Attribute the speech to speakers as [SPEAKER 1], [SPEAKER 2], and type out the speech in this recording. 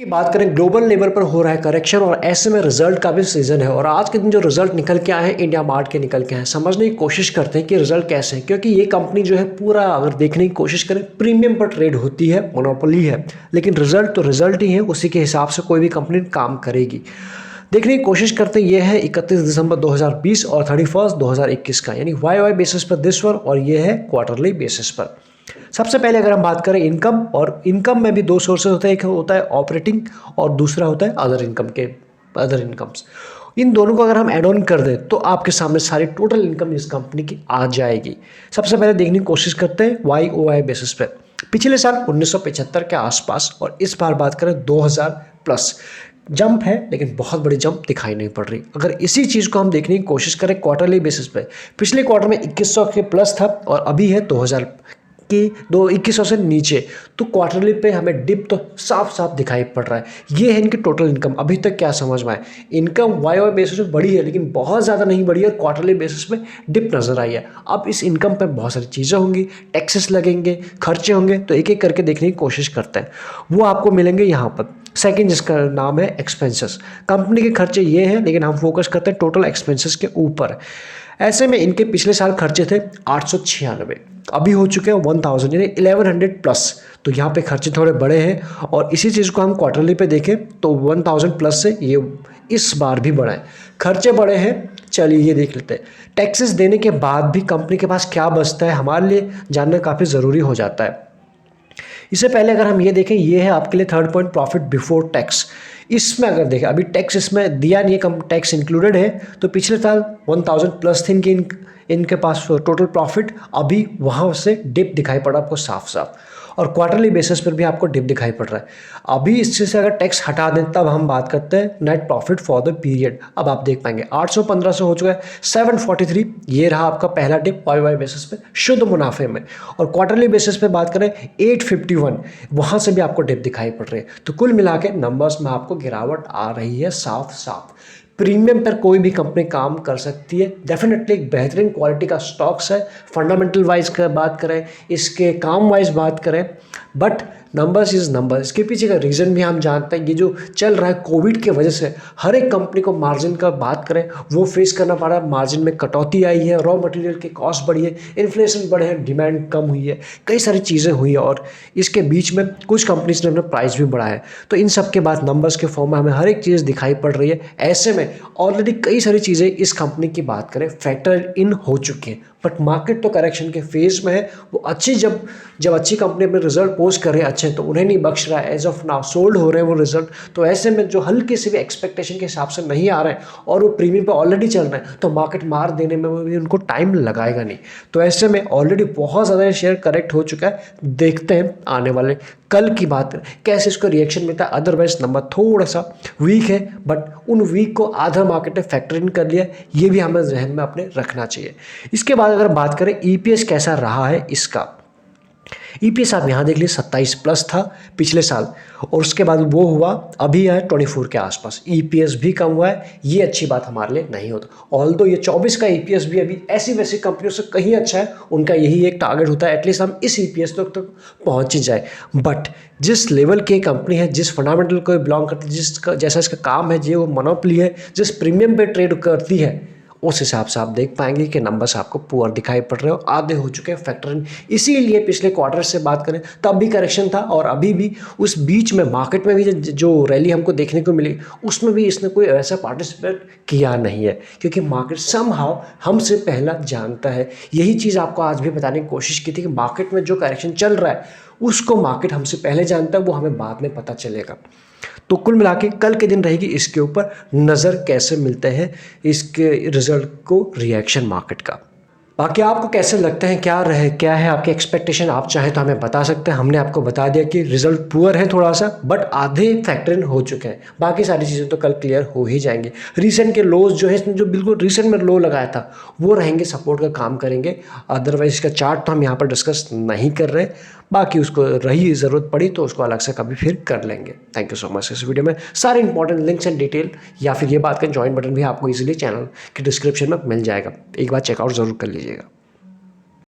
[SPEAKER 1] की बात करें ग्लोबल लेवल पर हो रहा है करेक्शन और ऐसे में रिजल्ट का भी सीजन है और आज के दिन जो रिजल्ट निकल के आए हैं इंडिया मार्ट के निकल के आए हैं। समझने की कोशिश करते हैं कि रिजल्ट कैसे हैं, क्योंकि ये कंपनी जो है पूरा अगर देखने की कोशिश करें प्रीमियम पर ट्रेड होती है, मोनोपोली है, लेकिन रिजल्ट तो रिजल्ट ही है, उसी के हिसाब से कोई भी कंपनी काम करेगी। देखने की कोशिश करते हैं। ये है 31 दिसंबर 2020 और 31 2021 का, यानी वाई बेसिस पर दिस वन, और ये है क्वार्टरली बेसिस पर। सबसे पहले अगर हम बात करें इनकम, और इनकम में भी दो सोर्सेज होते हैं, एक होता है ऑपरेटिंग और दूसरा होता है अदर इनकम के अदर इनकम्स। इन दोनों को अगर हम ऐड ऑन कर दें तो आपके सामने सारी टोटल इनकम इस कंपनी की आ जाएगी। सबसे पहले देखने की कोशिश करते हैं वाई बेसिस पे। पिछले साल 1975 के आसपास और इस बार बात करें 2000 प्लस जंप है, लेकिन बहुत बड़ी जंप दिखाई नहीं पड़ रही। अगर इसी चीज़ को हम देखने की कोशिश करें क्वार्टरली बेसिस पे, पिछले क्वार्टर में 2100 के प्लस था और अभी है 2000 कि 2100 से नीचे, तो क्वार्टरली पे हमें डिप तो साफ साफ दिखाई पड़ रहा है। ये है इनकी टोटल इनकम। अभी तक क्या समझ में आए, इनकम वाई बेसिस पे बढ़ी है लेकिन बहुत ज़्यादा नहीं बढ़ी है और क्वार्टरली बेसिस पे डिप नजर आई है। अब इस इनकम पे बहुत सारी चीज़ें होंगी, टैक्सेस लगेंगे, खर्चे होंगे, तो एक एक करके देखने की कोशिश करते हैं। वो आपको मिलेंगे यहाँ पर। सेकंड जिसका नाम है एक्सपेंसेस। कंपनी के खर्चे ये हैं, लेकिन हम फोकस करते हैं टोटल एक्सपेंसेस के ऊपर। ऐसे में इनके पिछले साल खर्चे थे 896, अभी हो चुके हैं 1000, यानी 1100 प्लस। तो यहाँ पे खर्चे थोड़े बड़े हैं और इसी चीज़ को हम क्वार्टरली पे देखें तो 1000 प्लस से ये इस बार भी बढ़ा है। खर्चे बड़े हैं, चलिए ये देख लेते हैं। टैक्सेस देने के बाद भी कंपनी के पास क्या बचता है, हमारे लिए जानना काफ़ी ज़रूरी हो जाता है। इससे पहले अगर हम ये देखें, ये है आपके लिए third point, profit before tax. इसमें अगर देखें, अभी टैक्स इसमें दिया नहीं है, कम टैक्स इंक्लूडेड है, तो पिछले साल 1000 प्लस थी इनके पास टोटल प्रॉफिट। अभी वहाँ से डिप दिखाई पड़ा आपको साफ साफ, और क्वार्टरली बेसिस पर भी आपको डिप दिखाई पड़ रहा है। अभी इससे से अगर टैक्स हटा दें तब हम बात करते हैं net profit for the period. अब आप देख पाएंगे 815 हो चुका है 743, ये रहा आपका पहला डिप वाई बेसिस पे शुद्ध मुनाफे में। और क्वार्टरली बेसिस पे बात करें 851, वहाँ से भी आपको डिप दिखाई पड़ रही है। तो कुल मिला के नंबर्स में आपको गिरावट आ रही है साफ साफ। प्रीमियम पर कोई भी कंपनी काम कर सकती है, डेफिनेटली एक बेहतरीन क्वालिटी का स्टॉक्स है। फंडामेंटल वाइज का बात करें, इसके काम वाइज बात करें, बट नंबर्स इज नंबर। इसके पीछे का रीज़न भी हम जानते हैं। ये जो चल रहा है कोविड की वजह से हर एक कंपनी को मार्जिन का बात करें वो फेस करना पड़ रहा है। मार्जिन में कटौती आई है, रॉ मटेरियल की कॉस्ट बढ़ी है, इन्फ्लेशन बढ़े हैं, डिमांड कम हुई है, कई सारी चीज़ें हुई है और इसके बीच में कुछ कंपनीज ने अपना प्राइस भी बढ़ाया है। तो इन सब के बाद नंबर्स के फॉर्म में हमें हर एक चीज़ दिखाई पड़ रही है। ऐसे में ऑलरेडी कई सारी चीज़ें इस कंपनी की बात करें फैक्टर इन हो चुकी हैं, बट मार्केट तो करेक्शन के फेज में है। वो अच्छी जब अच्छी कंपनी अपने रिजल्ट पोस्ट कर रहे हैं अच्छे, तो उन्हें नहीं बख्श रहा है। एज ऑफ नाउ सोल्ड हो रहे हैं वो रिजल्ट। तो ऐसे में जो हल्के से भी एक्सपेक्टेशन के हिसाब से नहीं आ रहे हैं और वो प्रीमियम पे ऑलरेडी चल रहे हैं, तो मार्केट मार देने में भी उनको टाइम लगाएगा नहीं। तो ऐसे में ऑलरेडी बहुत ज़्यादा शेयर करेक्ट हो चुका है। देखते हैं आने वाले कल की बात करें कैसे इसको रिएक्शन मिलता है। अदरवाइज नंबर थोड़ा सा वीक है, बट उन वीक को आधा मार्केट ने फैक्टर इन कर लिया, ये भी हमें जहन में अपने रखना चाहिए। इसके बाद अगर बात करें ईपीएस कैसा रहा है इसका, ईपीएस आप यहाँ देख लीजिए 27 प्लस था पिछले साल, और उसके बाद वो हुआ अभी है 24 के आसपास। ईपीएस भी कम हुआ है, ये अच्छी बात हमारे लिए नहीं होता। ऑल्दो ये 24 का ईपीएस भी अभी ऐसी वैसी कंपनियों से कहीं अच्छा है, उनका यही एक टारगेट होता है एटलीस्ट हम इस ईपीएस तक पहुँच ही जाए। बट जिस लेवल की कंपनी है, जिस फंडामेंटल को बिलोंग करती है, जिसका जैसा इसका काम है, जो मोनोपोली है, जिस प्रीमियम पे ट्रेड करती है, उस हिसाब से आप देख पाएंगे कि नंबर्स आपको पुअर दिखाई पड़ रहे हो, आधे हो चुके हैं फैक्टर इन। इसीलिए पिछले क्वार्टर से बात करें तब भी करेक्शन था और अभी भी उस बीच में मार्केट में भी जो रैली हमको देखने को मिली उसमें भी इसने कोई ऐसा पार्टिसिपेट किया नहीं है, क्योंकि मार्केट समहाउ हमसे पहला जानता है। यही चीज़ आपको आज भी बताने की कोशिश की थी कि मार्केट में जो करेक्शन चल रहा है उसको मार्केट हमसे पहले जानता है, वो हमें बाद में पता चलेगा। तो कुल मिला के कल के दिन रहेगी इसके ऊपर नज़र कैसे मिलते हैं इसके रिजल्ट को रिएक्शन मार्केट का। बाकी आपको कैसे लगते हैं, क्या है आपके एक्सपेक्टेशन, आप चाहें तो हमें बता सकते हैं। हमने आपको बता दिया कि रिजल्ट पुअर है थोड़ा सा, बट आधे फैक्टर इन हो चुके हैं। बाकी सारी चीज़ें तो कल क्लियर हो ही जाएंगी। रीसेंट के लोज जो है, इसने जो बिल्कुल रिसेंट में लो लगाया था वो रहेंगे, सपोर्ट का काम करेंगे। अदरवाइज इसका चार्ट तो हम यहाँ पर डिस्कस नहीं कर रहे, बाकी उसको रही ज़रूरत पड़ी तो उसको अलग से कभी फिर कर लेंगे। Thank you so much. इस वीडियो में सारे इंपॉर्टेंट लिंक्स एंड डिटेल या फिर ये बात का ज्वाइन बटन भी आपको इजीली चैनल के डिस्क्रिप्शन में मिल जाएगा, एक बार चेकआउट ज़रूर कर लीजिएगा।